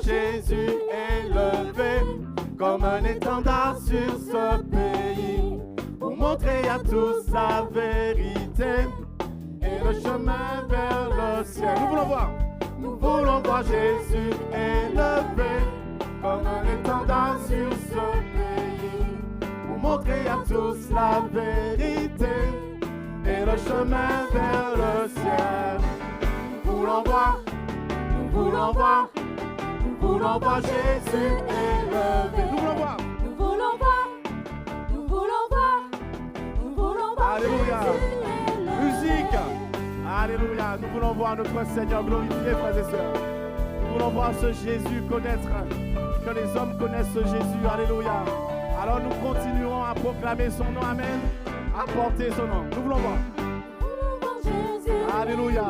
Jésus élevé comme un étendard sur ce pays, pour montrer à tous la vérité et le chemin vers le ciel. Nous voulons voir Jésus élevé comme un étendard sur ce pays, pour montrer à tous la vérité et le chemin vers le ciel. Nous voulons voir Jésus élevé. Nous voulons voir Alléluia. Musique. Alléluia. Nous voulons voir notre Seigneur glorifié, frères et sœurs. Nous voulons voir ce Jésus connaître, que les hommes connaissent ce Jésus. Alléluia. Alors nous continuerons à proclamer son nom. Amen. À porter son nom. Nous voulons voir Jésus. Alléluia.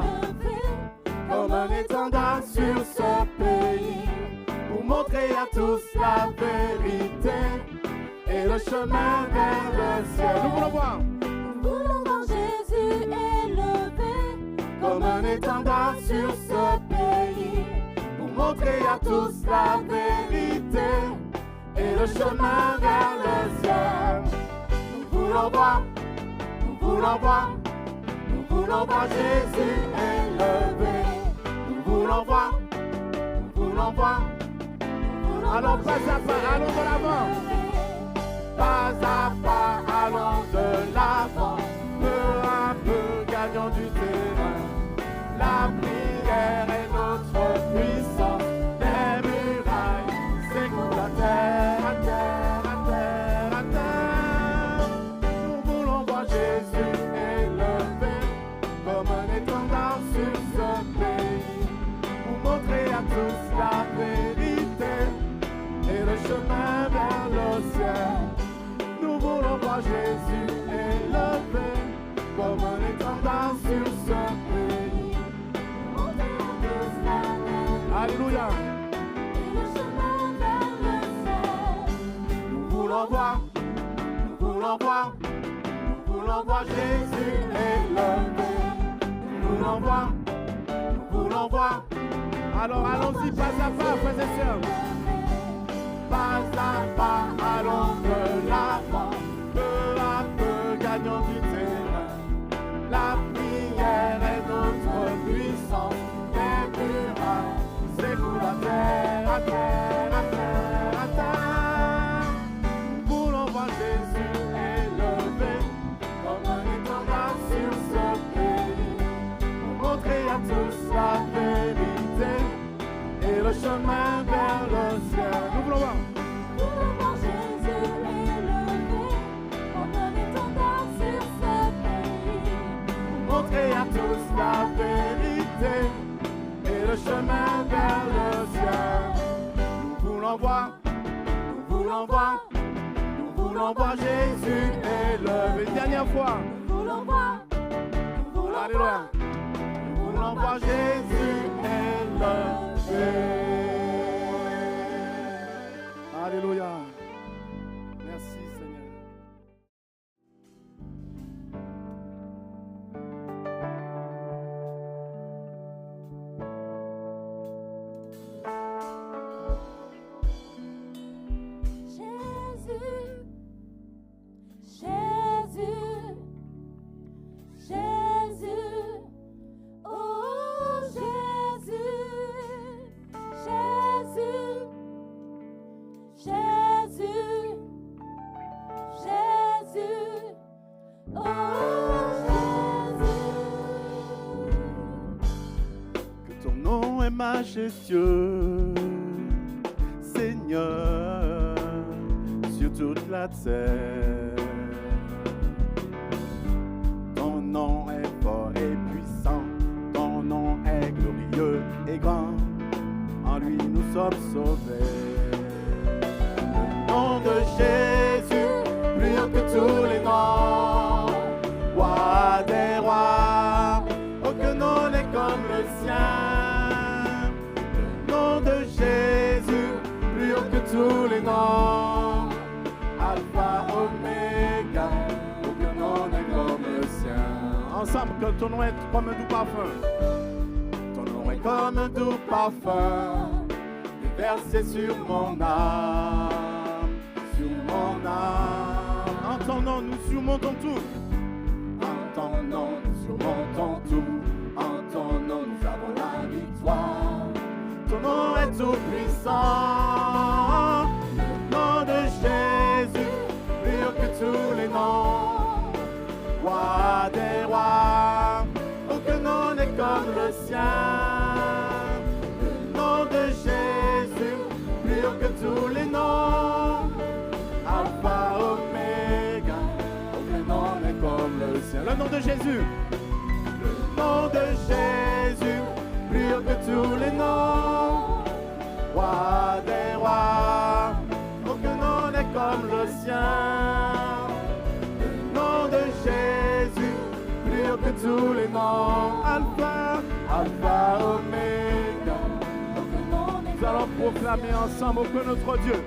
Comme un étendard sur ce pays, pour montrer à tous la vérité et le chemin vers le ciel. Nous voulons voir Jésus élevé comme un étendard sur ce pays, pour montrer à tous la vérité et le chemin vers le ciel. Nous voulons voir Jésus élevé. Nous voulons voir. Alors pas à pas, allons de l'avant. Pas à pas, allons de l'avant. Peu à peu, gagnons du terrain. La prière est notre puissance. Les murailles s'écoulent à terre, à terre, à terre, à terre. Nous voulons voir Jésus élevé comme un étendard sur ce pays, pour montrer à tous la vérité et le chemin vers le ciel. Nous voulons voir Jésus élevé comme un étendard sur ce pays, pour montrer à tous la vérité. Alléluia. Et le chemin vers le ciel. Nous voulons voir Jésus élevé. Nous voulons voir. Alors allons-y pas à pas, frères et sœurs. Pas à pas, allons de l'avant. Peu à peu, gagnons du terrain. La prière est notre puissance. Les murailles s'écoulent à terre, à terre, à terre, à terre. Nous voulons voir Jésus élevé comme un étendard sur ce pays, pour montrer à tous la vérité et le chemin vers le ciel. Nous voulons voir Jésus élevé comme un étendard sur ce pays, pour montrer à tous la vérité et le chemin vers le ciel. Nous voulons voir Jésus élevé. Une dernière fois. Nous voulons voir. Alléluia. Nous voulons voir Jésus élevé. Alléluia. Merci Seigneur. Majestueux, Seigneur, sur toute la terre. Ton nom est fort et puissant, ton nom est glorieux et grand, en lui nous sommes sauvés. Le nom de Jésus, plus haut que tous les noms, roi des rois, aucun nom n'est comme le sien. De Jésus, plus haut que tous les noms, Alpha, Oméga, aucun nom n'est comme le sien. Ensemble, que ton nom est comme un doux parfum. Ton nom est comme un doux parfum, versé sur mon âme, sur mon âme. En ton nom, nous surmontons tout. En ton nom, nous surmontons tout. En ton nom, nous avons la victoire. Ton nom est tout puissant. Le nom de Jésus, plus haut que tous les noms. Roi des rois, aucun nom n'est comme le sien. Le nom de Jésus, plus haut que tous les noms. Alpha, Oméga, aucun nom n'est comme le sien. Le nom de Jésus, le nom de Jésus, plus haut que tous les noms. Roi des rois, aucun nom n'est comme le sien. Le nom de Jésus, plus haut que tous les noms. Alpha, Alpha, Oméga. Nous allons proclamer ensemble que notre Dieu,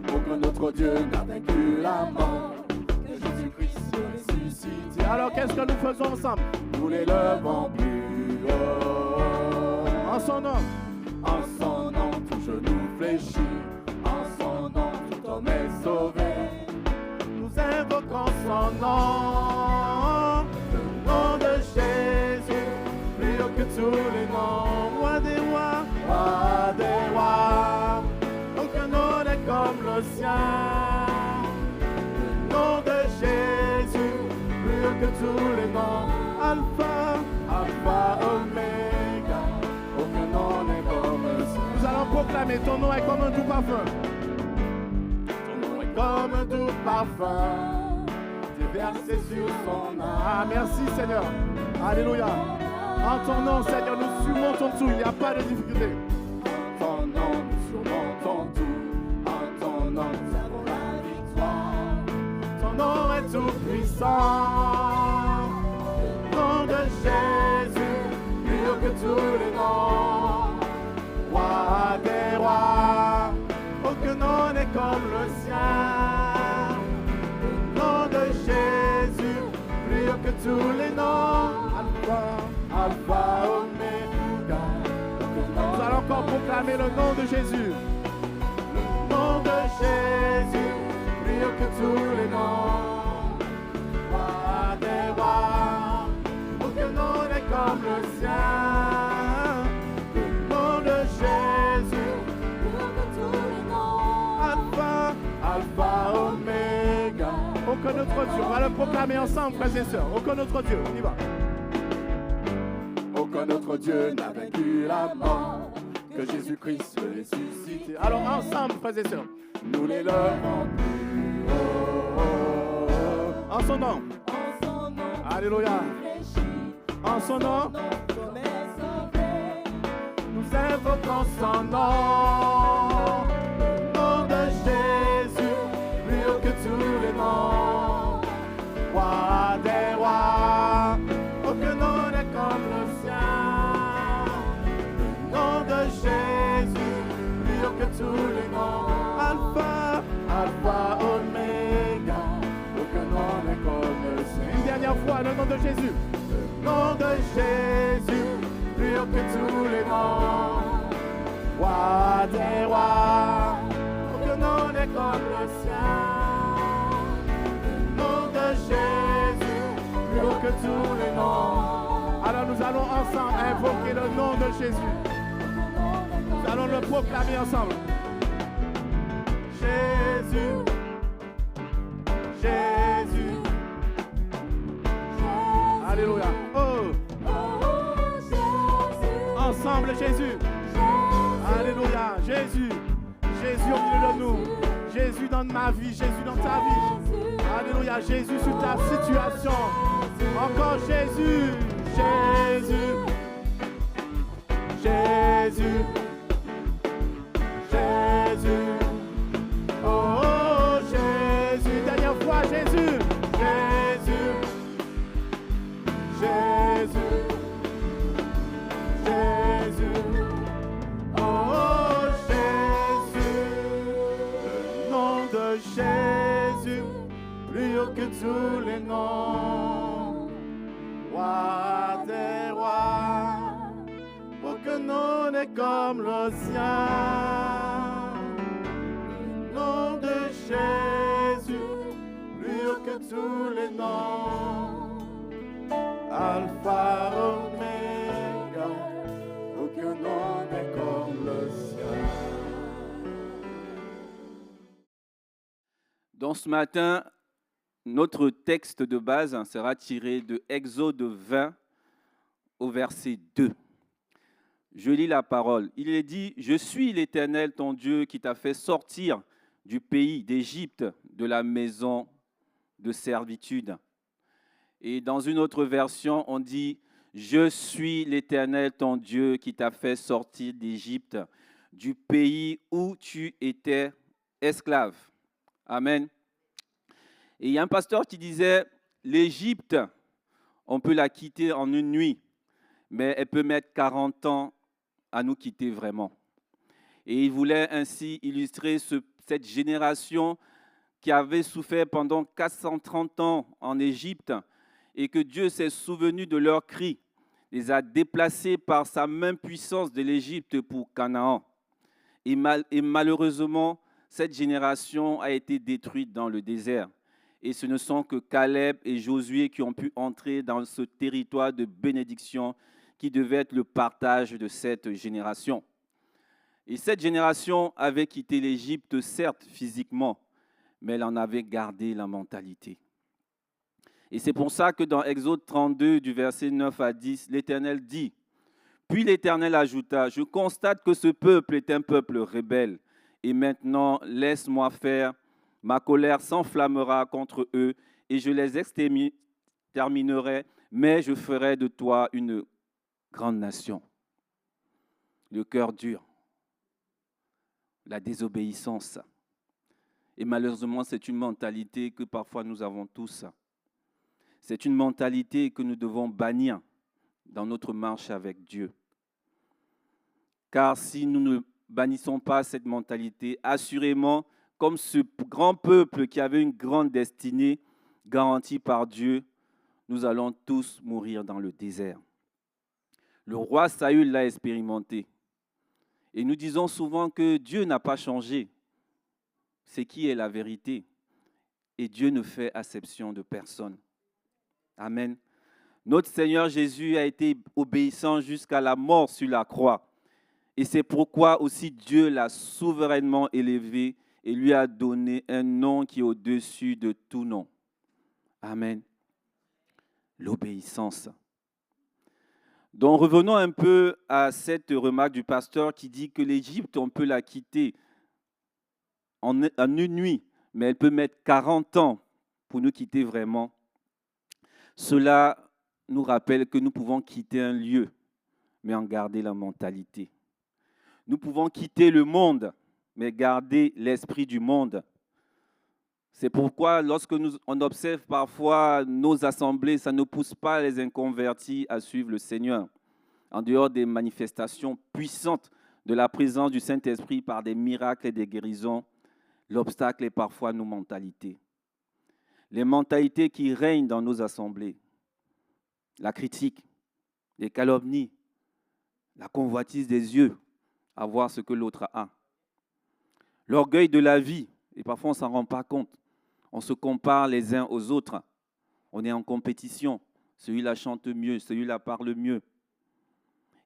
que notre Dieu n'a vaincu la mort, que Jésus-Christ ressuscité. Alors qu'est-ce que nous faisons ensemble? Nous l'élevons plus haut. En son nom, tout genou fléchit. En son nom, tout homme est sauvé. Nous invoquons son nom, le nom de Jésus, plus haut que tous les noms. Roi des rois, roi des rois, aucun nom n'est comme le sien. Le nom de Jésus, plus haut que tous les noms. Alpha, Alpha, Oméga, aucun nom n'est comme le sien. Nous allons proclamer, ton nom est comme un doux parfum. Ton nom est comme un doux parfum, déversé sur son âme. Ah, merci Seigneur. Alléluia. En ton nom, Seigneur, nous surmontons tout. Il n'y a pas de difficulté. En ton nom, nous surmontons tout. En ton nom, nous avons la victoire. Ton nom est tout puissant. Le nom de Jésus, plus haut que tous les noms. Roi des rois, aucun nom n'est comme le sien. Le nom de Jésus, plus haut que tous les noms. Alpha, Alpha, Oméga. Nous allons encore proclamer le nom de Jésus. Le nom de Jésus, plus haut que tous les noms. Roi des rois, aucun nom n'est comme le sien. Le nom de Jésus, plus haut que tous les noms. Alpha, Alpha, Oméga. Aucun autre Dieu. On va le proclamer ensemble, frères et sœurs. Aucun autre Dieu. On y va. Aucun autre Dieu n'a vaincu la mort, que Jésus-Christ ressuscité. Alors ensemble, frères et sœurs, nous l'élevons plus haut. En son nom, alléluia. En son nom, nous invoquons son nom. Le nom de Jésus, plus haut que tous les noms. Roi des rois, aucun nom n'est comme le sien. Le nom de Jésus, plus haut que tous les noms. Alpha, Alpha, Oméga, aucun nom n'est comme le sien. Une dernière fois, le nom de Jésus. Le nom de Jésus, plus haut que tous les noms. Roi des rois, aucun nom n'est comme le sien. Le nom de Jésus, plus haut que tous les noms. Alors nous allons ensemble invoquer le nom de Jésus. Nous allons le proclamer ensemble. Jésus, Jésus, alléluia. Oh, ensemble Jésus, alléluia. Jésus, Jésus au milieu de nous. Jésus dans ma vie, Jésus dans ta vie. Alléluia, Jésus sur ta situation. Encore Jésus, Jésus, Jésus, Jésus. Oh Jésus, dernière fois Jésus, Jésus, Jésus, Jésus. Oh Jésus, le nom de Jésus, plus haut que tous les noms. Roi des rois, aucun nom n'est comme le sien. Le nom de Jésus, plus haut que tous les noms. Alpha, Oméga, aucun nom n'est comme le sien. Donc ce matin, notre texte de base sera tiré de Exode 20 au verset 2. Je lis la parole. Il est dit, « Je suis l'Éternel, ton Dieu, qui t'a fait sortir du pays d'Égypte, de la maison de servitude. » Et dans une autre version, on dit, « Je suis l'Éternel, ton Dieu, qui t'a fait sortir d'Égypte, du pays où tu étais esclave. » Amen. Et il y a un pasteur qui disait, l'Égypte, on peut la quitter en une nuit, mais elle peut mettre 40 ans à nous quitter vraiment. Et il voulait ainsi illustrer cette génération qui avait souffert pendant 430 ans en Égypte et que Dieu s'est souvenu de leurs cris, les a déplacés par sa main puissance de l'Égypte pour Canaan. Et malheureusement, cette génération a été détruite dans le désert. Et ce ne sont que Caleb et Josué qui ont pu entrer dans ce territoire de bénédiction qui devait être le partage de cette génération. Et cette génération avait quitté l'Égypte, certes physiquement, mais elle en avait gardé la mentalité. Et c'est pour ça que dans Exode 32, du verset 9 à 10, l'Éternel dit, « Puis l'Éternel ajouta, « Je constate que ce peuple est un peuple rebelle, et maintenant laisse-moi faire. Ma colère s'enflammera contre eux, et je les exterminerai, mais je ferai de toi une grande nation. » Le cœur dur, la désobéissance. Et malheureusement, c'est une mentalité que parfois nous avons tous. C'est une mentalité que nous devons bannir dans notre marche avec Dieu. Car si nous ne bannissons pas cette mentalité, assurément, comme ce grand peuple qui avait une grande destinée garantie par Dieu, nous allons tous mourir dans le désert. Le roi Saül l'a expérimenté. Et nous disons souvent que Dieu n'a pas changé. C'est qui est la vérité. Et Dieu ne fait acception de personne. Amen. Notre Seigneur Jésus a été obéissant jusqu'à la mort sur la croix. Et c'est pourquoi aussi Dieu l'a souverainement élevé et lui a donné un nom qui est au-dessus de tout nom. Amen. L'obéissance. Donc revenons un peu à cette remarque du pasteur qui dit que l'Égypte, on peut la quitter en une nuit, mais elle peut mettre 40 ans pour nous quitter vraiment. Cela nous rappelle que nous pouvons quitter un lieu, mais en garder la mentalité. Nous pouvons quitter le monde, mais garder l'esprit du monde. C'est pourquoi lorsque on observe parfois nos assemblées, ça ne pousse pas les inconvertis à suivre le Seigneur. En dehors des manifestations puissantes de la présence du Saint-Esprit par des miracles et des guérisons, l'obstacle est parfois nos mentalités. Les mentalités qui règnent dans nos assemblées. La critique, les calomnies, la convoitise des yeux, à voir ce que l'autre a. L'orgueil de la vie, et parfois on ne s'en rend pas compte. On se compare les uns aux autres. On est en compétition. Celui-là chante mieux, celui-là parle mieux.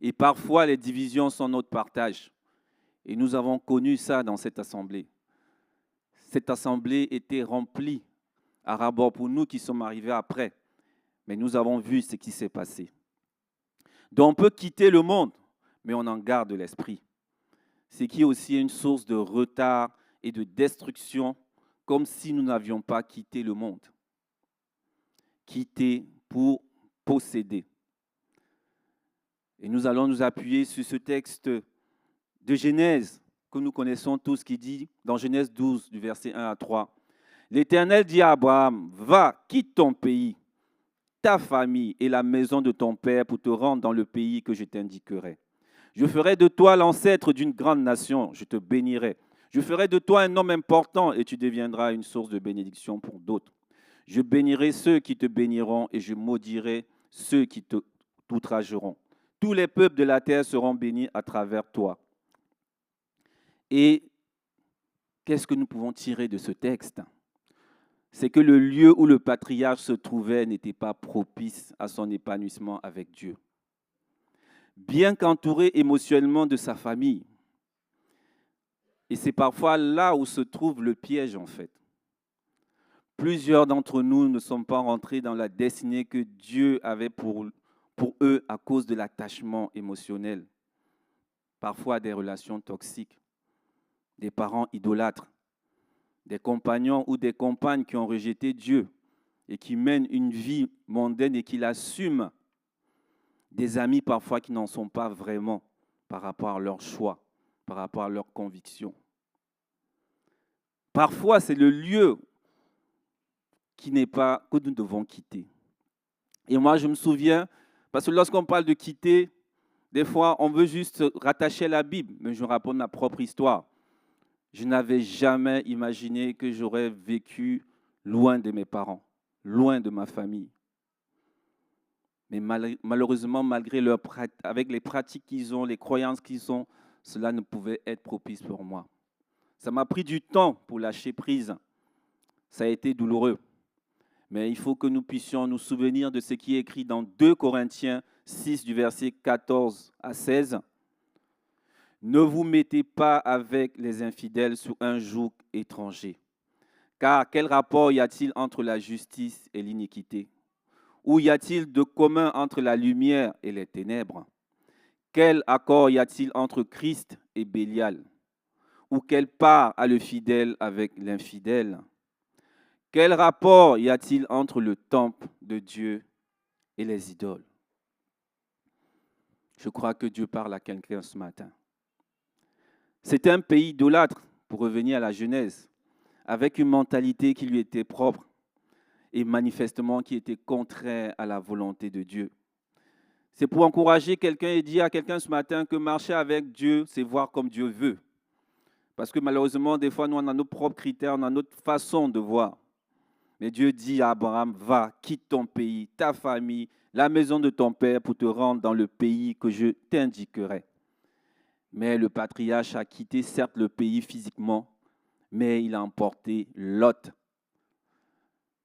Et parfois, les divisions sont notre partage. Et nous avons connu ça dans cette assemblée. Cette assemblée était remplie à ras-bord pour nous qui sommes arrivés après. Mais nous avons vu ce qui s'est passé. Donc on peut quitter le monde, mais on en garde l'esprit. Ce qui est aussi une source de retard et de destruction, comme si nous n'avions pas quitté le monde. Quitter pour posséder. Et nous allons nous appuyer sur ce texte de Genèse que nous connaissons tous, qui dit, dans Genèse 12, du verset 1 à 3, « L'Éternel dit à Abraham, va, quitte ton pays, ta famille et la maison de ton père pour te rendre dans le pays que je t'indiquerai. Je ferai de toi l'ancêtre d'une grande nation, je te bénirai. Je ferai de toi un homme important et tu deviendras une source de bénédiction pour d'autres. Je bénirai ceux qui te béniront et je maudirai ceux qui t'outrageront. Tous les peuples de la terre seront bénis à travers toi. Et qu'est-ce que nous pouvons tirer de ce texte? C'est que le lieu où le patriarche se trouvait n'était pas propice à son épanouissement avec Dieu. Bien qu'entouré émotionnellement de sa famille, et c'est parfois là où se trouve le piège en fait. Plusieurs d'entre nous ne sont pas rentrés dans la destinée que Dieu avait pour eux à cause de l'attachement émotionnel, parfois des relations toxiques, des parents idolâtres, des compagnons ou des compagnes qui ont rejeté Dieu et qui mènent une vie mondaine et qui l'assument, des amis parfois qui n'en sont pas vraiment par rapport à leur choix, par rapport à leurs convictions. Parfois, c'est le lieu que nous devons quitter. Et moi, je me souviens, parce que lorsqu'on parle de quitter, des fois, on veut juste rattacher à la Bible, mais je raconte ma propre histoire. Je n'avais jamais imaginé que j'aurais vécu loin de mes parents, loin de ma famille. Mais malheureusement, avec les pratiques qu'ils ont, les croyances qu'ils ont, cela ne pouvait être propice pour moi. Ça m'a pris du temps pour lâcher prise. Ça a été douloureux. Mais il faut que nous puissions nous souvenir de ce qui est écrit dans 2 Corinthiens 6, du verset 14 à 16. Ne vous mettez pas avec les infidèles sous un joug étranger. Car quel rapport y a-t-il entre la justice et l'iniquité? Ou y a-t-il de commun entre la lumière et les ténèbres? Quel accord y a-t-il entre Christ et Bélial? Ou quelle part a le fidèle avec l'infidèle? Quel rapport y a-t-il entre le temple de Dieu et les idoles? Je crois que Dieu parle à quelqu'un ce matin. C'était un pays idolâtre, pour revenir à la Genèse, avec une mentalité qui lui était propre et manifestement qui était contraire à la volonté de Dieu. C'est pour encourager quelqu'un et dire à quelqu'un ce matin que marcher avec Dieu, c'est voir comme Dieu veut. Parce que malheureusement, des fois, nous, on a nos propres critères, on a notre façon de voir. Mais Dieu dit à Abraham, va, quitte ton pays, ta famille, la maison de ton père pour te rendre dans le pays que je t'indiquerai. Mais le patriarche a quitté certes le pays physiquement, mais il a emporté Lot.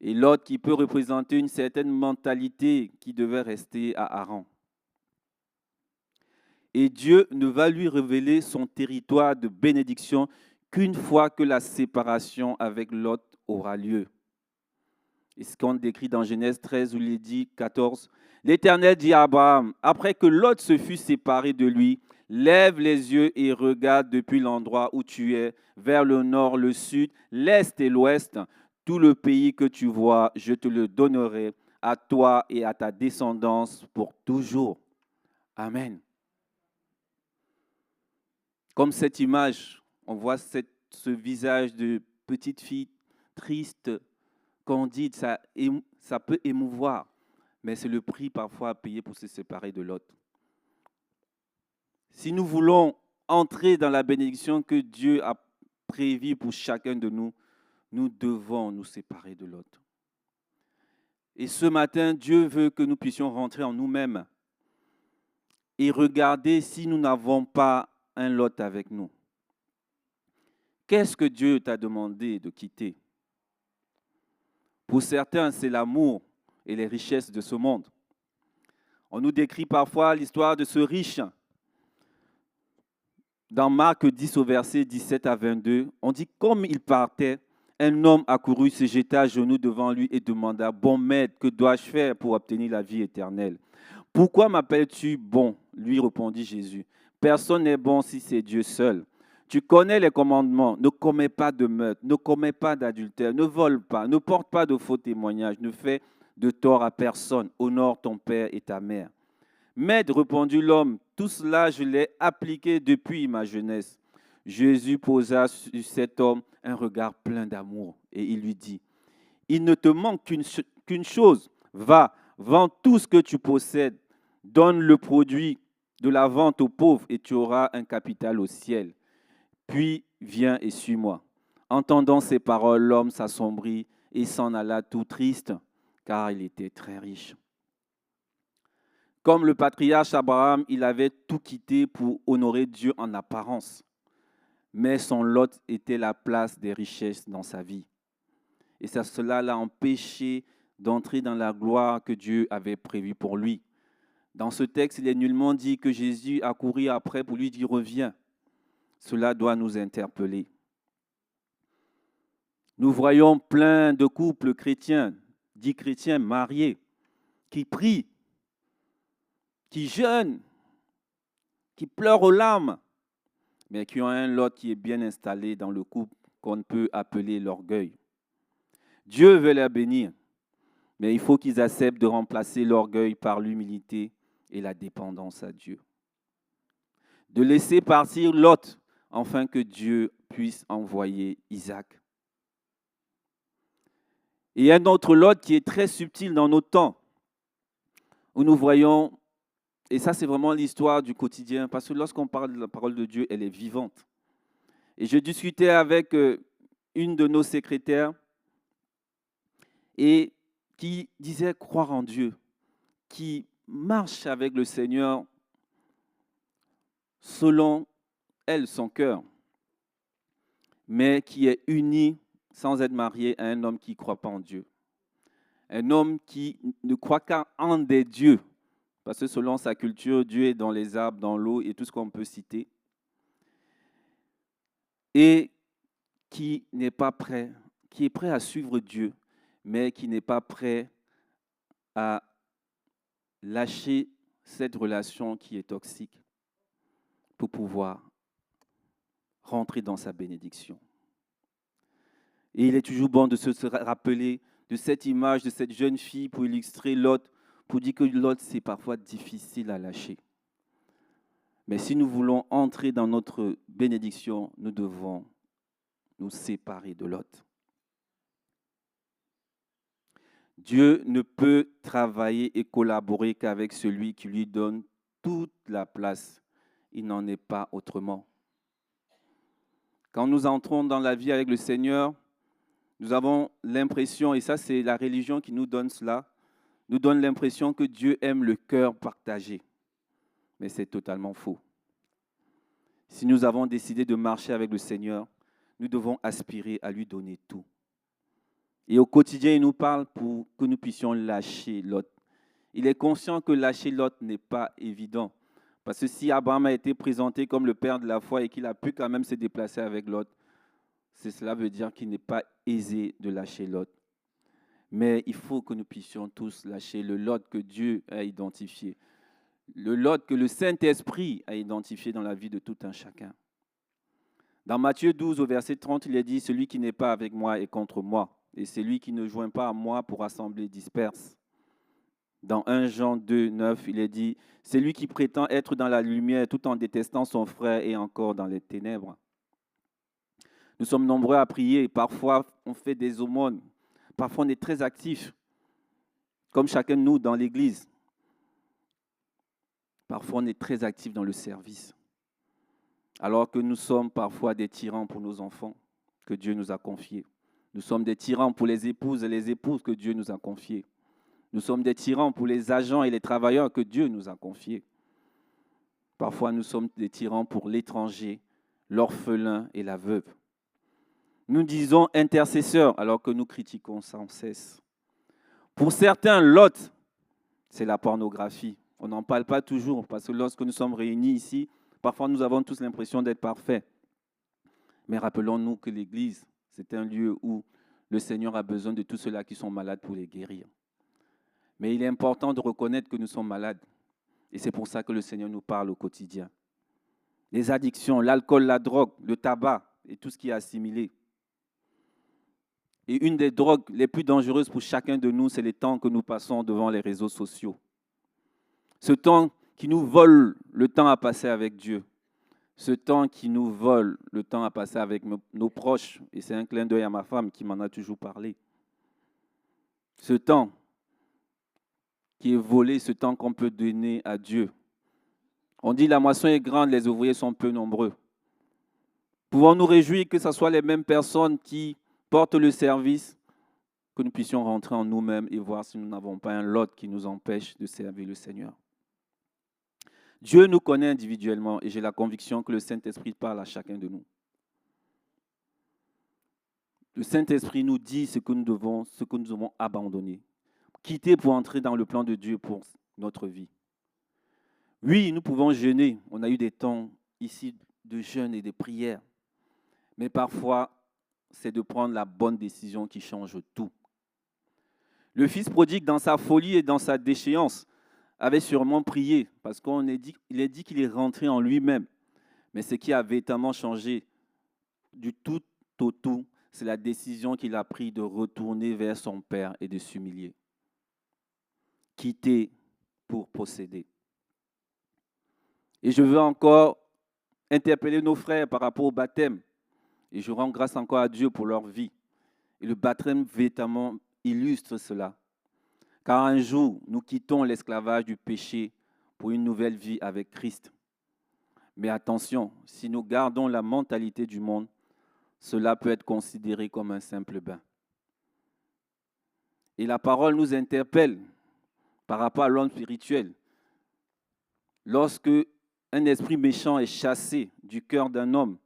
Et Lot qui peut représenter une certaine mentalité qui devait rester à Haran. Et Dieu ne va lui révéler son territoire de bénédiction qu'une fois que la séparation avec Lot aura lieu. Et ce qu'on décrit dans Genèse 13 où il est dit 14, l'Éternel dit à Abraham, après que Lot se fut séparé de lui, lève les yeux et regarde depuis l'endroit où tu es, vers le nord, le sud, l'est et l'ouest. Tout le pays que tu vois, je te le donnerai à toi et à ta descendance pour toujours. Amen. Comme cette image, on voit ce visage de petite fille triste, candide, ça peut émouvoir, mais c'est le prix parfois à payer pour se séparer de l'autre. Si nous voulons entrer dans la bénédiction que Dieu a prévue pour chacun de nous, nous devons nous séparer de l'autre. Et ce matin, Dieu veut que nous puissions rentrer en nous-mêmes et regarder si nous n'avons pas un Lot avec nous. Qu'est-ce que Dieu t'a demandé de quitter? Pour certains, c'est l'amour et les richesses de ce monde. On nous décrit parfois l'histoire de ce riche. Dans Marc 10 au verset 17 à 22, on dit comme il partait, un homme accourut, se jeta à genoux devant lui et demanda, bon maître, que dois-je faire pour obtenir la vie éternelle? Pourquoi m'appelles-tu bon? Lui répondit Jésus. Personne n'est bon si c'est Dieu seul. Tu connais les commandements, ne commets pas de meurtre, ne commets pas d'adultère, ne vole pas, ne porte pas de faux témoignages, ne fais de tort à personne, honore ton père et ta mère. Maître, répondit l'homme, tout cela je l'ai appliqué depuis ma jeunesse. Jésus posa sur cet homme un regard plein d'amour et il lui dit, il ne te manque qu'une chose, va, vends tout ce que tu possèdes, donne le produit de la vente aux pauvres et tu auras un capital au ciel. Puis viens et suis-moi. Entendant ces paroles, l'homme s'assombrit et s'en alla tout triste, car il était très riche. Comme le patriarche Abraham, il avait tout quitté pour honorer Dieu en apparence. Mais son lot était la place des richesses dans sa vie. Et cela l'a empêché d'entrer dans la gloire que Dieu avait prévue pour lui. Dans ce texte, il est nullement dit que Jésus a couru après pour lui dire « reviens ». Cela doit nous interpeller. Nous voyons plein de couples chrétiens, dits chrétiens mariés, qui prient, qui jeûnent, qui pleurent aux larmes, mais qui ont un lot qui est bien installé dans le couple qu'on peut appeler l'orgueil. Dieu veut les bénir, mais il faut qu'ils acceptent de remplacer l'orgueil par l'humilité et la dépendance à Dieu. De laisser partir Lot, afin que Dieu puisse envoyer Isaac. Et un autre Lot qui est très subtil dans nos temps, où nous voyons, et ça c'est vraiment l'histoire du quotidien, parce que lorsqu'on parle de la parole de Dieu, elle est vivante. Et je discutais avec une de nos secrétaires, et qui disait croire en Dieu, qui marche avec le Seigneur selon elle, son cœur, mais qui est unie sans être mariée à un homme qui ne croit pas en Dieu. Un homme qui ne croit qu'en des dieux, parce que selon sa culture, Dieu est dans les arbres, dans l'eau et tout ce qu'on peut citer. Et qui n'est pas prêt, qui est prêt à suivre Dieu, mais qui n'est pas prêt à lâcher cette relation qui est toxique pour pouvoir rentrer dans sa bénédiction. Et il est toujours bon de se rappeler de cette image de cette jeune fille pour illustrer Lot, pour dire que Lot, c'est parfois difficile à lâcher. Mais si nous voulons entrer dans notre bénédiction, nous devons nous séparer de Lot. Dieu ne peut travailler et collaborer qu'avec celui qui lui donne toute la place. Il n'en est pas autrement. Quand nous entrons dans la vie avec le Seigneur, nous avons l'impression, et ça c'est la religion qui nous donne cela, nous donne l'impression que Dieu aime le cœur partagé. Mais c'est totalement faux. Si nous avons décidé de marcher avec le Seigneur, nous devons aspirer à lui donner tout. Et au quotidien, il nous parle pour que nous puissions lâcher Lot. Il est conscient que lâcher Lot n'est pas évident. Parce que si Abraham a été présenté comme le père de la foi et qu'il a pu quand même se déplacer avec Lot, cela veut dire qu'il n'est pas aisé de lâcher Lot. Mais il faut que nous puissions tous lâcher le Lot que Dieu a identifié. Le Lot que le Saint-Esprit a identifié dans la vie de tout un chacun. Dans Matthieu 12, au verset 30, il est dit « Celui qui n'est pas avec moi est contre moi, et celui qui ne joint pas à moi pour assembler disperse. » Dans 1 Jean 2, 9, il est dit « Celui qui prétend être dans la lumière tout en détestant son frère est encore dans les ténèbres. » Nous sommes nombreux à prier, parfois on fait des aumônes, parfois on est très actifs, comme chacun de nous dans l'église. Parfois on est très actifs dans le service, alors que nous sommes parfois des tyrans pour nos enfants que Dieu nous a confiés. Nous sommes des tyrans pour les épouses et les épouses que Dieu nous a confiées. Nous sommes des tyrans pour les agents et les travailleurs que Dieu nous a confiés. Parfois, nous sommes des tyrans pour l'étranger, l'orphelin et la veuve. Nous disons intercesseurs alors que nous critiquons sans cesse. Pour certains, Lot, c'est la pornographie. On n'en parle pas toujours parce que lorsque nous sommes réunis ici, parfois nous avons tous l'impression d'être parfaits. Mais rappelons-nous que l'Église, c'est un lieu où le Seigneur a besoin de tous ceux-là qui sont malades pour les guérir. Mais il est important de reconnaître que nous sommes malades. Et c'est pour ça que le Seigneur nous parle au quotidien. Les addictions, l'alcool, la drogue, le tabac et tout ce qui est assimilé. Et une des drogues les plus dangereuses pour chacun de nous, c'est le temps que nous passons devant les réseaux sociaux. Ce temps qui nous vole le temps à passer avec Dieu. Ce temps qui nous vole le temps à passer avec nos proches. Et c'est un clin d'œil à ma femme qui m'en a toujours parlé. Ce temps qui est volé, ce temps qu'on peut donner à Dieu. On dit la moisson est grande, les ouvriers sont peu nombreux. Pouvons-nous réjouir que ce soit les mêmes personnes qui portent le service, que nous puissions rentrer en nous-mêmes et voir si nous n'avons pas un lot qui nous empêche de servir le Seigneur. Dieu nous connaît individuellement et j'ai la conviction que le Saint-Esprit parle à chacun de nous. Le Saint-Esprit nous dit ce que nous devons abandonner, quitter pour entrer dans le plan de Dieu pour notre vie. Oui, nous pouvons jeûner. On a eu des temps ici de jeûne et de prière. Mais parfois, c'est de prendre la bonne décision qui change tout. Le fils prodigue, dans sa folie et dans sa déchéance, avait sûrement prié parce qu'il est dit qu'il est rentré en lui-même. Mais ce qui a véritablement changé du tout au tout, c'est la décision qu'il a prise de retourner vers son père et de s'humilier. Quitter pour posséder. Et je veux encore interpeller nos frères par rapport au baptême. Et je rends grâce encore à Dieu pour leur vie. Et le baptême véritablement illustre cela. Car un jour, nous quittons l'esclavage du péché pour une nouvelle vie avec Christ. Mais attention, si nous gardons la mentalité du monde, cela peut être considéré comme un simple bain. Et la parole nous interpelle par rapport à l'homme spirituel. Lorsque un esprit méchant est chassé du cœur d'un homme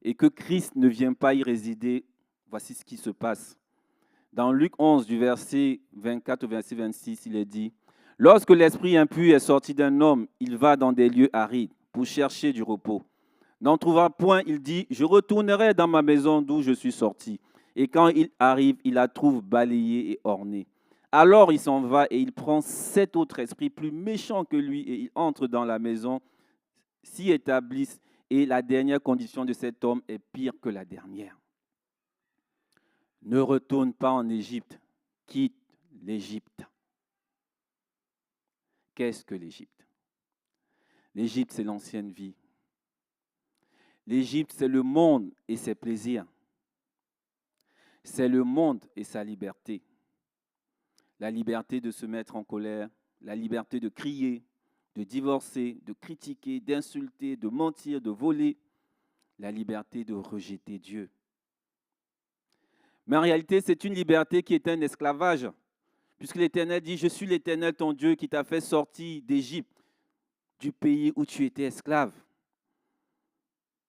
et que Christ ne vient pas y résider, voici ce qui se passe. Dans Luc 11, du verset 24 au verset 26, il est dit « Lorsque l'esprit impur est sorti d'un homme, il va dans des lieux arides pour chercher du repos. N'en trouvant point, il dit « Je retournerai dans ma maison d'où je suis sorti. » Et quand il arrive, il la trouve balayée et ornée. Alors il s'en va et il prend 7 autres esprits plus méchants que lui et il entre dans la maison, s'y établissent et la dernière condition de cet homme est pire que la dernière. Ne retourne pas en Égypte, quitte l'Égypte. Qu'est-ce que l'Égypte? L'Égypte, c'est l'ancienne vie. L'Égypte, c'est le monde et ses plaisirs. C'est le monde et sa liberté. La liberté de se mettre en colère, la liberté de crier, de divorcer, de critiquer, d'insulter, de mentir, de voler, la liberté de rejeter Dieu. Mais en réalité, c'est une liberté qui est un esclavage, puisque l'Éternel dit « Je suis l'Éternel, ton Dieu, qui t'a fait sortir d'Égypte, du pays où tu étais esclave. »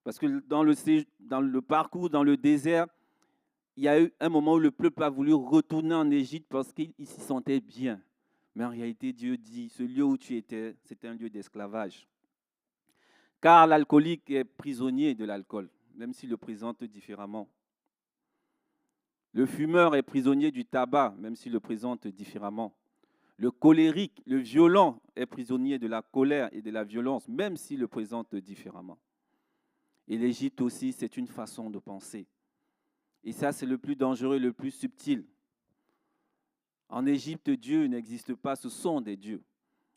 Parce que dans le parcours, dans le désert, il y a eu un moment où le peuple a voulu retourner en Égypte parce qu'il s'y sentait bien. Mais en réalité, Dieu dit, ce lieu où tu étais, c'était un lieu d'esclavage. Car l'alcoolique est prisonnier de l'alcool, même s'il le présente différemment. Le fumeur est prisonnier du tabac, même s'il le présente différemment. Le colérique, le violent, est prisonnier de la colère et de la violence, même s'il le présente différemment. Et l'Égypte aussi, c'est une façon de penser. Et ça, c'est le plus dangereux, le plus subtil. En Égypte, Dieu n'existe pas, ce sont des dieux.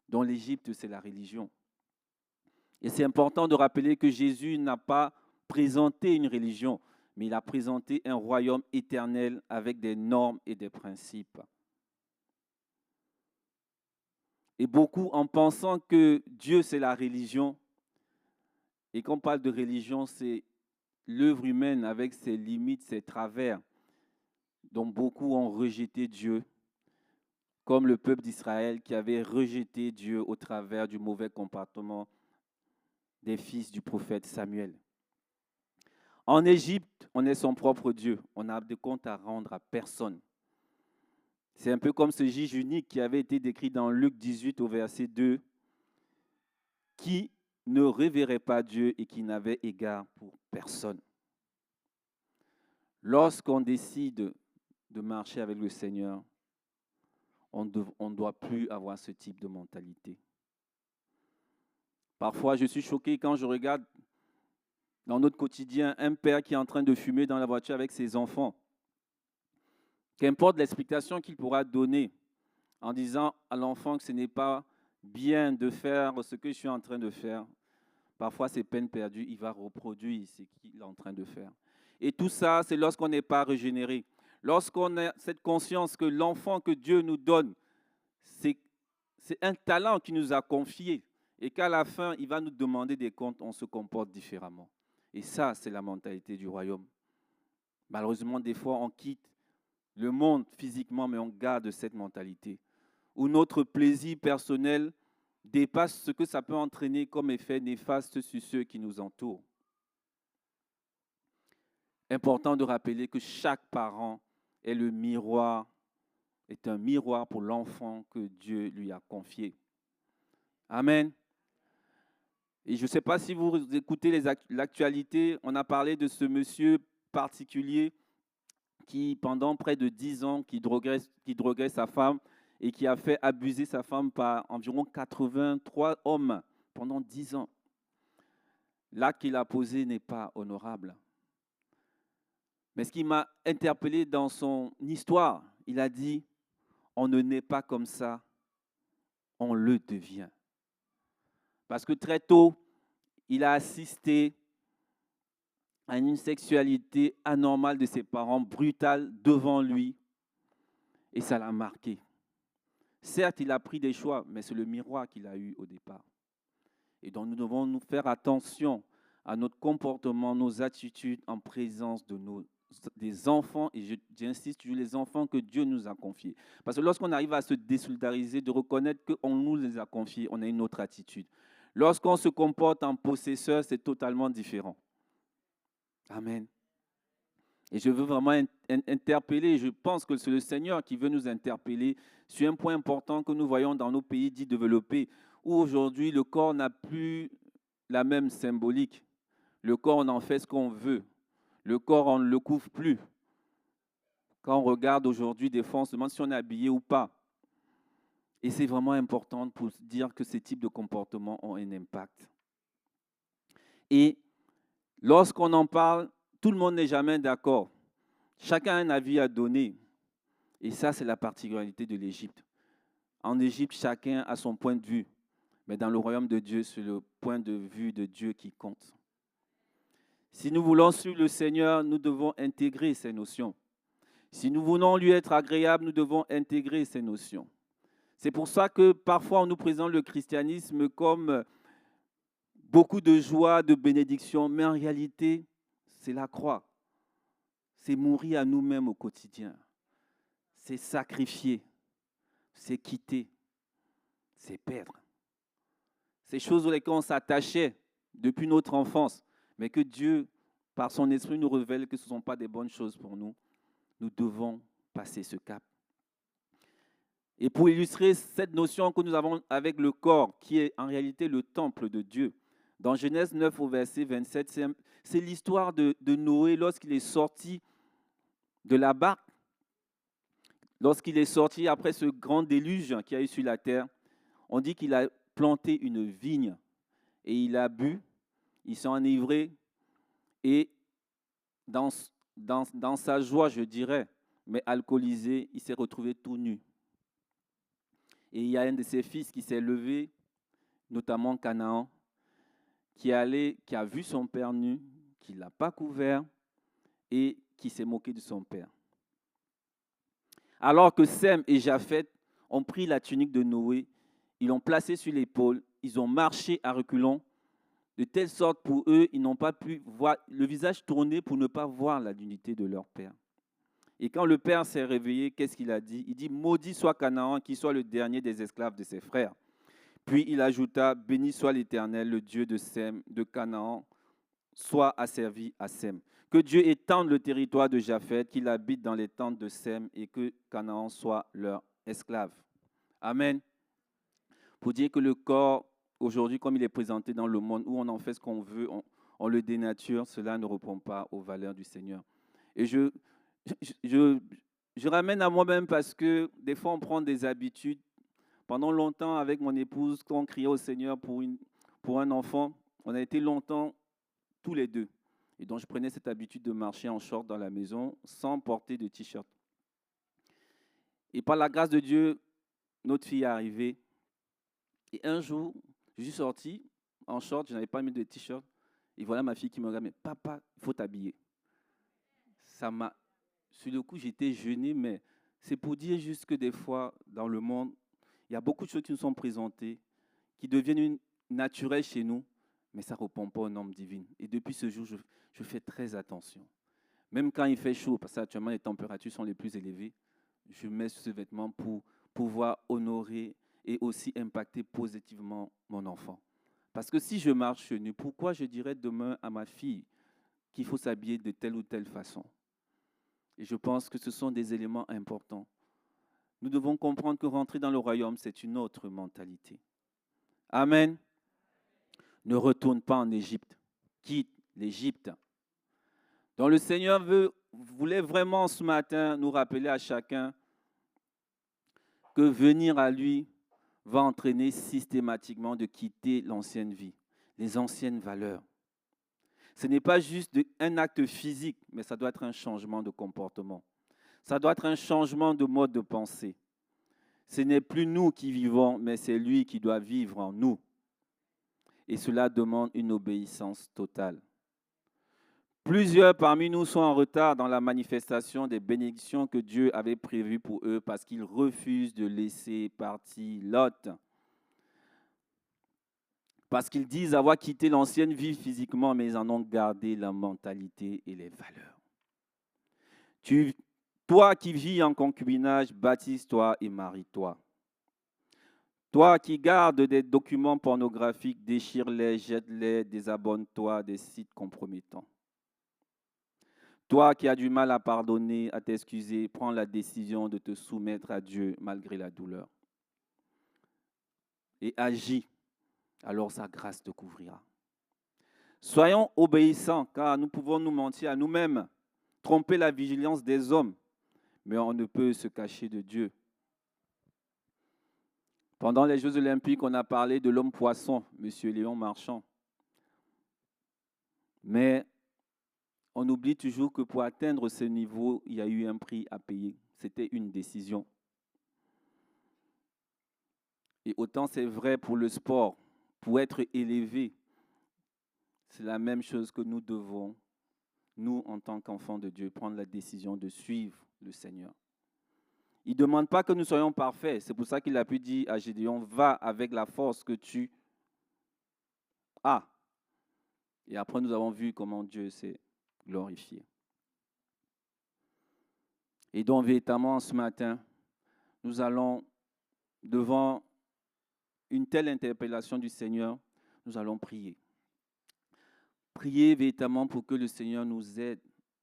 Dans l'Égypte, c'est la religion. Et c'est important de rappeler que Jésus n'a pas présenté une religion, mais il a présenté un royaume éternel avec des normes et des principes. Et beaucoup, en pensant que Dieu, c'est la religion, et quand on parle de religion, c'est l'œuvre humaine avec ses limites, ses travers, dont beaucoup ont rejeté Dieu, comme le peuple d'Israël qui avait rejeté Dieu au travers du mauvais comportement des fils du prophète Samuel. En Égypte, on est son propre Dieu. On n'a de compte à rendre à personne. C'est un peu comme ce juge unique qui avait été décrit dans Luc 18 au verset 2, qui ne révérait pas Dieu et qui n'avait égard pour personne. Lorsqu'on décide de marcher avec le Seigneur, on ne doit plus avoir ce type de mentalité. Parfois, je suis choqué quand je regarde dans notre quotidien un père qui est en train de fumer dans la voiture avec ses enfants. Qu'importe l'explication qu'il pourra donner en disant à l'enfant que ce n'est pas bien de faire ce que je suis en train de faire, parfois c'est peine perdue, il va reproduire ce qu'il est en train de faire. Et tout ça, c'est lorsqu'on n'est pas régénéré. Lorsqu'on a cette conscience que l'enfant que Dieu nous donne, c'est un talent qu'il nous a confié et qu'à la fin, il va nous demander des comptes, on se comporte différemment. Et ça, c'est la mentalité du royaume. Malheureusement, des fois, on quitte le monde physiquement, mais on garde cette mentalité où notre plaisir personnel dépasse ce que ça peut entraîner comme effet néfaste sur ceux qui nous entourent. Important de rappeler que chaque parent est un miroir pour l'enfant que Dieu lui a confié. Amen. Et je ne sais pas si vous écoutez l'actualité, on a parlé de ce monsieur particulier qui, pendant près de 10 ans, qui droguait sa femme et qui a fait abuser sa femme par environ 83 hommes pendant 10 ans. L'acte qu'il a posé n'est pas honorable. Mais ce qui m'a interpellé dans son histoire, il a dit, on ne naît pas comme ça, on le devient. Parce que très tôt, il a assisté à une sexualité anormale de ses parents, brutale, devant lui, et ça l'a marqué. Certes, il a pris des choix, mais c'est le miroir qu'il a eu au départ. Et donc, nous devons nous faire attention à notre comportement, nos attitudes en présence des enfants, et j'insiste sur les enfants que Dieu nous a confiés. Parce que lorsqu'on arrive à se désolidariser, de reconnaître qu'on nous les a confiés, on a une autre attitude. Lorsqu'on se comporte en possesseur, c'est totalement différent. Amen. Et je veux vraiment interpeller, je pense que c'est le Seigneur qui veut nous interpeller sur un point important que nous voyons dans nos pays dits développés, où aujourd'hui le corps n'a plus la même symbolique. Le corps, on en fait ce qu'on veut. Le corps, on ne le couvre plus. Quand on regarde aujourd'hui, des fois, on se demande si on est habillé ou pas. Et c'est vraiment important pour dire que ces types de comportements ont un impact. Et lorsqu'on en parle, tout le monde n'est jamais d'accord. Chacun a un avis à donner. Et ça, c'est la particularité de l'Égypte. En Égypte, chacun a son point de vue. Mais dans le royaume de Dieu, c'est le point de vue de Dieu qui compte. Si nous voulons suivre le Seigneur, nous devons intégrer ces notions. Si nous voulons lui être agréables, nous devons intégrer ces notions. C'est pour ça que parfois on nous présente le christianisme comme beaucoup de joie, de bénédiction, mais en réalité, c'est la croix. C'est mourir à nous-mêmes au quotidien. C'est sacrifier, c'est quitter, c'est perdre. Ces choses auxquelles on s'attachait depuis notre enfance, mais que Dieu, par son esprit, nous révèle que ce ne sont pas des bonnes choses pour nous. Nous devons passer ce cap. Et pour illustrer cette notion que nous avons avec le corps, qui est en réalité le temple de Dieu, dans Genèse 9 au verset 27, c'est l'histoire de Noé lorsqu'il est sorti de la barque, lorsqu'il est sorti après ce grand déluge qui a eu sur la terre. On dit qu'il a planté une vigne et il a bu, il s'est enivré et dans sa joie, je dirais, mais alcoolisé, il s'est retrouvé tout nu. Et il y a un de ses fils qui s'est levé, notamment Canaan, qui a vu son père nu, qui ne l'a pas couvert et qui s'est moqué de son père. Alors que Sem et Japheth ont pris la tunique de Noé, ils l'ont placée sur l'épaule, ils ont marché à reculons, de telle sorte pour eux, ils n'ont pas pu voir le visage tourné pour ne pas voir la dignité de leur père. Et quand le père s'est réveillé, qu'est-ce qu'il a dit? Il dit, maudit soit Canaan, qui soit le dernier des esclaves de ses frères. Puis il ajouta, béni soit l'Éternel, le Dieu de Sem, de Canaan, soit asservi à Sem. Que Dieu étende le territoire de Japheth, qu'il habite dans les tentes de Sem, et que Canaan soit leur esclave. Amen. Pour dire que le corps, aujourd'hui, comme il est présenté dans le monde, où on en fait ce qu'on veut, on le dénature, cela ne répond pas aux valeurs du Seigneur. Et je ramène à moi-même parce que des fois, on prend des habitudes. Pendant longtemps, avec mon épouse, quand on criait au Seigneur pour un enfant, on a été longtemps tous les deux. Et donc, je prenais cette habitude de marcher en short dans la maison sans porter de t-shirt. Et par la grâce de Dieu, notre fille est arrivée. Et un jour, je suis sorti en short, je n'avais pas mis de t-shirt. Et voilà ma fille qui me regarde, mais papa, il faut t'habiller. Sur le coup, j'étais gêné, mais c'est pour dire juste que des fois, dans le monde, il y a beaucoup de choses qui nous sont présentées, qui deviennent naturelles chez nous, mais ça ne répond pas aux normes divines. Et depuis ce jour, je fais très attention. Même quand il fait chaud, parce qu'actuellement les températures sont les plus élevées, je mets ce vêtement pour pouvoir honorer et aussi impacter positivement mon enfant. Parce que si je marche nu, pourquoi je dirais demain à ma fille qu'il faut s'habiller de telle ou telle façon? Et je pense que ce sont des éléments importants. Nous devons comprendre que rentrer dans le royaume, c'est une autre mentalité. Amen. Ne retourne pas en Égypte. Quitte l'Égypte. Donc le Seigneur voulait vraiment ce matin nous rappeler à chacun que venir à lui va entraîner systématiquement de quitter l'ancienne vie, les anciennes valeurs. Ce n'est pas juste un acte physique, mais ça doit être un changement de comportement. Ça doit être un changement de mode de pensée. Ce n'est plus nous qui vivons, mais c'est lui qui doit vivre en nous. Et cela demande une obéissance totale. Plusieurs parmi nous sont en retard dans la manifestation des bénédictions que Dieu avait prévues pour eux parce qu'ils refusent de laisser partir Lot. Parce qu'ils disent avoir quitté l'ancienne vie physiquement, mais ils en ont gardé la mentalité et les valeurs. Toi qui vis en concubinage, baptise-toi et marie-toi. Toi qui gardes des documents pornographiques, déchire-les, jette-les, désabonne-toi des sites compromettants. Toi qui as du mal à pardonner, à t'excuser, prends la décision de te soumettre à Dieu malgré la douleur. Et agis, alors sa grâce te couvrira. Soyons obéissants, car nous pouvons nous mentir à nous-mêmes, tromper la vigilance des hommes, mais on ne peut se cacher de Dieu. Pendant les Jeux olympiques, on a parlé de l'homme poisson, M. Léon Marchand. Mais on oublie toujours que pour atteindre ce niveau, il y a eu un prix à payer. C'était une décision. Et autant c'est vrai pour le sport, pour être élevé, c'est la même chose que nous devons, nous en tant qu'enfants de Dieu, prendre la décision de suivre le Seigneur. Il ne demande pas que nous soyons parfaits. C'est pour ça qu'il a pu dire à Gédéon, va avec la force que tu as. Et après, nous avons vu comment Dieu s'est glorifié. Et donc, véritablement, ce matin, nous allons, devant une telle interpellation du Seigneur, nous allons prier. Prier véritablement pour que le Seigneur nous aide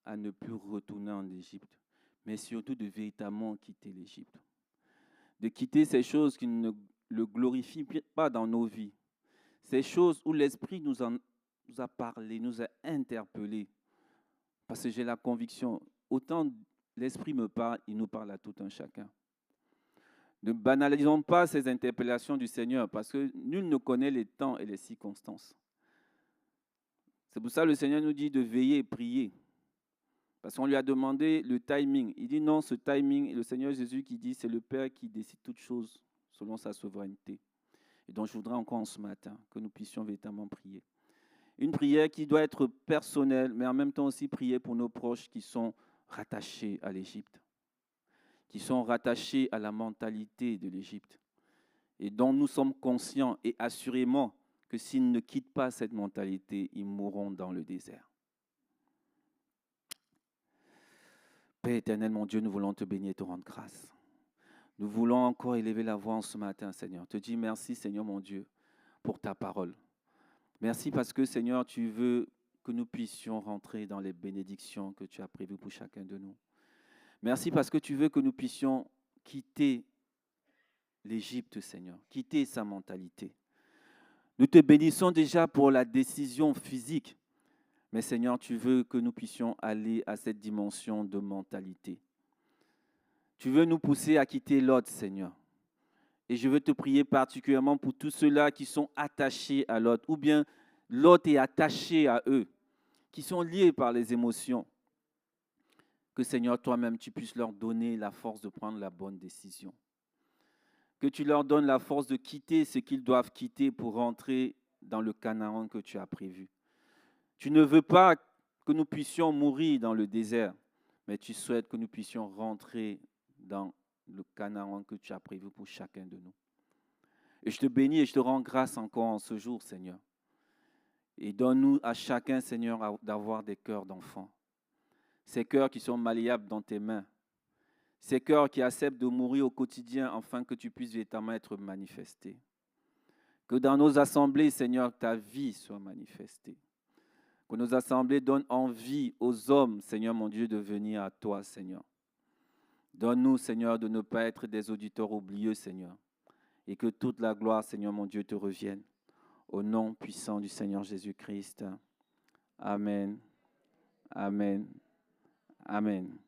à ne plus retourner en Égypte, mais surtout de véritablement quitter l'Égypte. De quitter ces choses qui ne le glorifient pas dans nos vies. Ces choses où l'Esprit nous a parlé, nous a interpellés. Parce que j'ai la conviction, autant l'Esprit me parle, il nous parle à tout un chacun. Ne banalisons pas ces interpellations du Seigneur, parce que nul ne connaît les temps et les circonstances. C'est pour ça que le Seigneur nous dit de veiller et prier. Parce qu'on lui a demandé le timing. Il dit non, ce timing, le Seigneur Jésus qui dit, c'est le Père qui décide toutes choses selon sa souveraineté. Et donc je voudrais encore ce matin que nous puissions véritablement prier. Une prière qui doit être personnelle, mais en même temps aussi prier pour nos proches qui sont rattachés à l'Égypte, qui sont rattachés à la mentalité de l'Égypte, et dont nous sommes conscients et assurément que s'ils ne quittent pas cette mentalité, ils mourront dans le désert. Père éternel, mon Dieu, nous voulons te bénir et te rendre grâce. Nous voulons encore élever la voix en ce matin, Seigneur. Te dis merci, Seigneur, mon Dieu, pour ta parole. Merci parce que, Seigneur, tu veux que nous puissions rentrer dans les bénédictions que tu as prévues pour chacun de nous. Merci parce que tu veux que nous puissions quitter l'Égypte, Seigneur, quitter sa mentalité. Nous te bénissons déjà pour la décision physique, mais Seigneur, tu veux que nous puissions aller à cette dimension de mentalité. Tu veux nous pousser à quitter l'autre, Seigneur. Et je veux te prier particulièrement pour tous ceux-là qui sont attachés à l'autre, ou bien l'autre est attaché à eux, qui sont liés par les émotions. Que Seigneur, toi-même, tu puisses leur donner la force de prendre la bonne décision. Que tu leur donnes la force de quitter ce qu'ils doivent quitter pour rentrer dans le Canaan que tu as prévu. Tu ne veux pas que nous puissions mourir dans le désert, mais tu souhaites que nous puissions rentrer dans le Canaan que tu as prévu pour chacun de nous. Et je te bénis et je te rends grâce encore en ce jour, Seigneur. Et donne-nous à chacun, Seigneur, d'avoir des cœurs d'enfants. Ces cœurs qui sont malléables dans tes mains. Ces cœurs qui acceptent de mourir au quotidien afin que tu puisses véritablement être manifesté. Que dans nos assemblées, Seigneur, ta vie soit manifestée. Que nos assemblées donnent envie aux hommes, Seigneur mon Dieu, de venir à toi, Seigneur. Donne-nous, Seigneur, de ne pas être des auditeurs oublieux, Seigneur. Et que toute la gloire, Seigneur mon Dieu, te revienne. Au nom puissant du Seigneur Jésus-Christ. Amen. Amen. Amen.